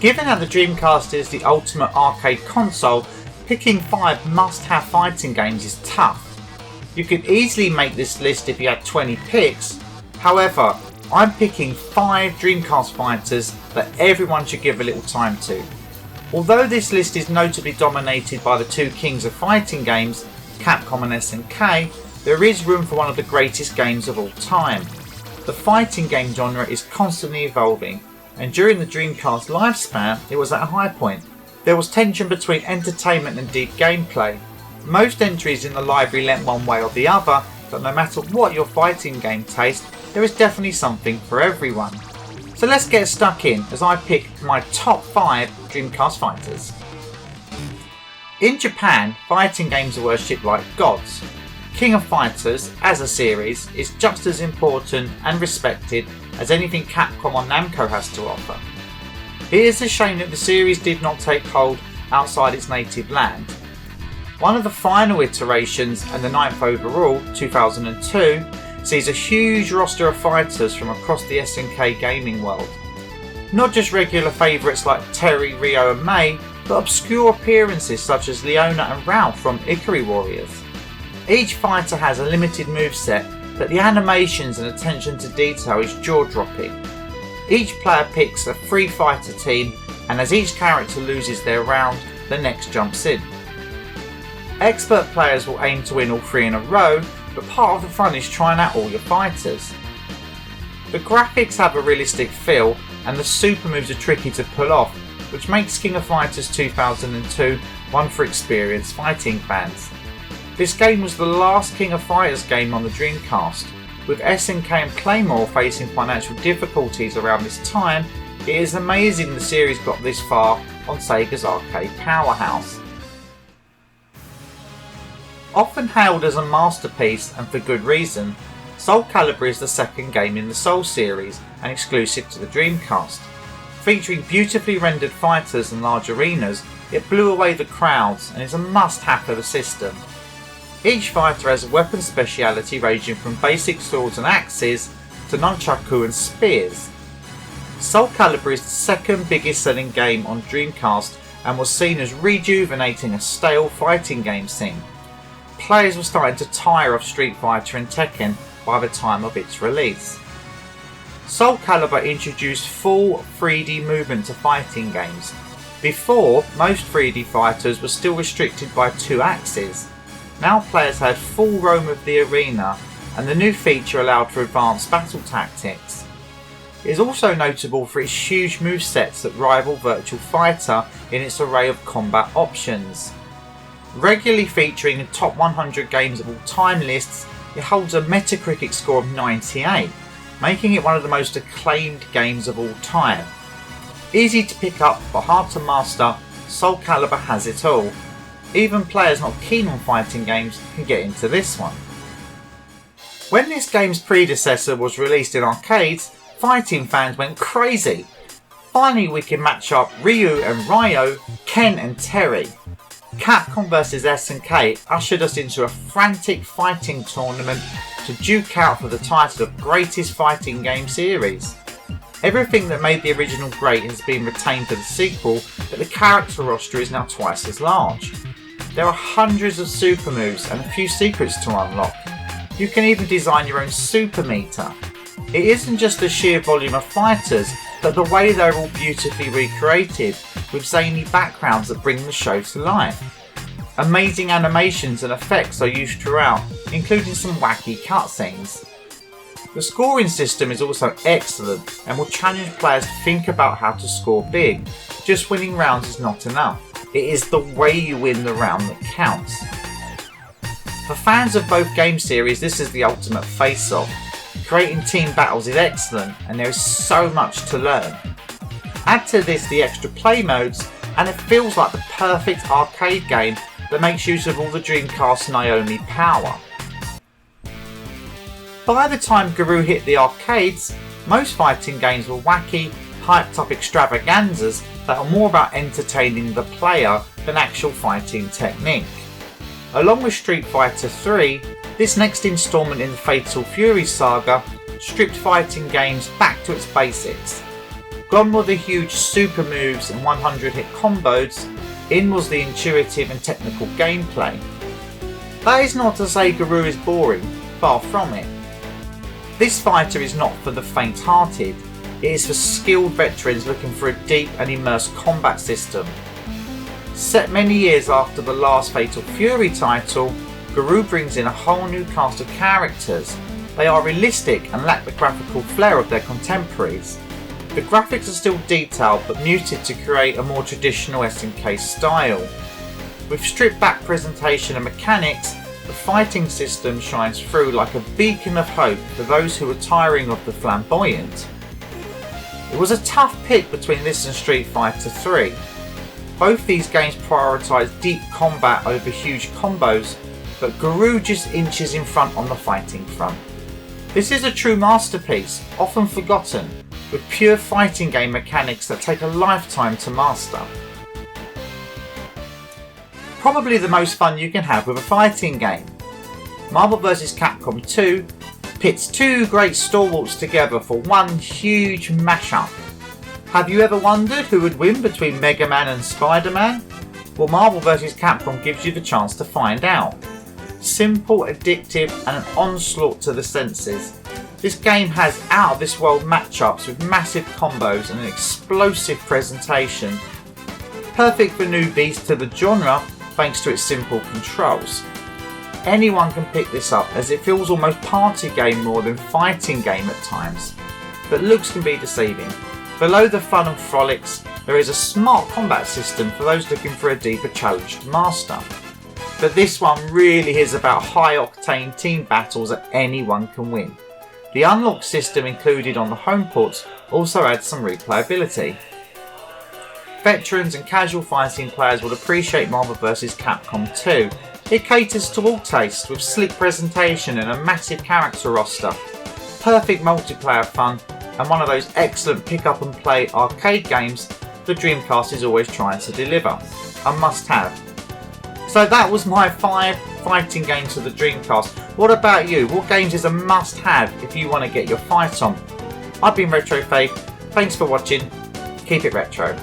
Given that the Dreamcast is the ultimate arcade console, picking 5 must-have fighting games is tough. You could easily make this list if you had 20 picks, however, I'm picking 5 Dreamcast fighters that everyone should give a little time to. Although this list is notably dominated by the two kings of fighting games, Capcom and SNK, there is room for one of the greatest games of all time. The fighting game genre is constantly evolving, and during the Dreamcast lifespan it was at a high point. There was tension between entertainment and deep gameplay. Most entries in the library leant one way or the other, but no matter what your fighting game taste, there is definitely something for everyone. So let's get stuck in as I pick my top 5 Dreamcast fighters. In Japan, fighting games are worshipped like gods. King of Fighters, as a series, is just as important and respected as anything Capcom or Namco has to offer. It is a shame that the series did not take hold outside its native land. One of the final iterations, and the 9th overall, 2002, sees a huge roster of fighters from across the SNK gaming world. Not just regular favourites like Terry, Ryo and Mei, but obscure appearances such as Leona and Ralph from Ikari Warriors. Each fighter has a limited moveset, but the animations and attention to detail is jaw-dropping. Each player picks a 3 fighter team, and as each character loses their round, the next jumps in. Expert players will aim to win all 3 in a row, but part of the fun is trying out all your fighters. The graphics have a realistic feel, and the super moves are tricky to pull off, which makes King of Fighters 2002 one for experienced fighting fans. This game was the last King of Fighters game on the Dreamcast. With SNK and Claymore facing financial difficulties around this time, it is amazing the series got this far on Sega's arcade powerhouse. Often hailed as a masterpiece, and for good reason, Soul Calibur is the second game in the Soul series and exclusive to the Dreamcast. Featuring beautifully rendered fighters and large arenas, it blew away the crowds and is a must-have for the system. Each fighter has a weapon speciality ranging from basic swords and axes to nunchaku and spears. Soul Calibur is the second biggest selling game on Dreamcast and was seen as rejuvenating a stale fighting game scene. Players were starting to tire of Street Fighter and Tekken by the time of its release. Soul Calibur introduced full 3D movement to fighting games. Before, most 3D fighters were still restricted by 2 axes. Now players had full roam of the arena, and the new feature allowed for advanced battle tactics. It is also notable for its huge movesets that rival Virtua Fighter in its array of combat options. Regularly featuring in top 100 games of all time lists, it holds a Metacritic score of 98, making it one of the most acclaimed games of all time. Easy to pick up but hard to master, Soul Calibur has it all. Even players not keen on fighting games can get into this one. When this game's predecessor was released in arcades, fighting fans went crazy. Finally we can match up Ryu and Ryo, Ken and Terry. Capcom vs SNK ushered us into a frantic fighting tournament to duke out for the title of Greatest Fighting Game Series. Everything that made the original great has been retained for the sequel, but the character roster is now twice as large. There are hundreds of super moves and a few secrets to unlock. You can even design your own super meter. It isn't just the sheer volume of fighters, but the way they're all beautifully recreated, with zany backgrounds that bring the show to life. Amazing animations and effects are used throughout, including some wacky cutscenes. The scoring system is also excellent and will challenge players to think about how to score big. Just winning rounds is not enough. It is the way you win the round that counts. For fans of both game series, this is the ultimate face-off. Creating team battles is excellent and there is so much to learn. Add to this the extra play modes and it feels like the perfect arcade game that makes use of all the Dreamcast's Naomi power. By the time Garou hit the arcades, most fighting games were wacky, hyped up extravaganzas that are more about entertaining the player than actual fighting technique. Along with Street Fighter 3, this next installment in the Fatal Fury saga stripped fighting games back to its basics. Gone were the huge super moves and 100-hit combos, in was the intuitive and technical gameplay. That is not to say Garou is boring, far from it. This fighter is not for the faint-hearted, it is for skilled veterans looking for a deep and immersed combat system. Set many years after the last Fatal Fury title, Garou brings in a whole new cast of characters. They are realistic and lack the graphical flair of their contemporaries. The graphics are still detailed but muted to create a more traditional SNK style. With stripped back presentation and mechanics, the fighting system shines through like a beacon of hope for those who are tiring of the flamboyant. It was a tough pick between this and Street Fighter 3. Both these games prioritise deep combat over huge combos, but Garou just inches in front on the fighting front. This is a true masterpiece, often forgotten, with pure fighting game mechanics that take a lifetime to master. Probably the most fun you can have with a fighting game. Marvel vs. Capcom 2 pits two great stalwarts together for one huge mashup. Have you ever wondered who would win between Mega Man and Spider-Man? Well, Marvel vs. Capcom gives you the chance to find out. Simple, addictive and an onslaught to the senses. This game has out-of-this-world matchups with massive combos and an explosive presentation. Perfect for newbies to the genre thanks to its simple controls. Anyone can pick this up as it feels almost party game more than fighting game at times. But looks can be deceiving. Below the fun and frolics, there is a smart combat system for those looking for a deeper challenge to master. But this one really is about high-octane team battles that anyone can win. The unlock system included on the home ports also adds some replayability. Veterans and casual fighting players will appreciate Marvel vs. Capcom 2. It caters to all tastes with slick presentation and a massive character roster. Perfect multiplayer fun and one of those excellent pick up and play arcade games the Dreamcast is always trying to deliver. A must have. So that was my 5 fighting games for the Dreamcast. What about you? What games is a must have if you want to get your fight on? I've been Retro Faith. Thanks for watching. Keep it retro.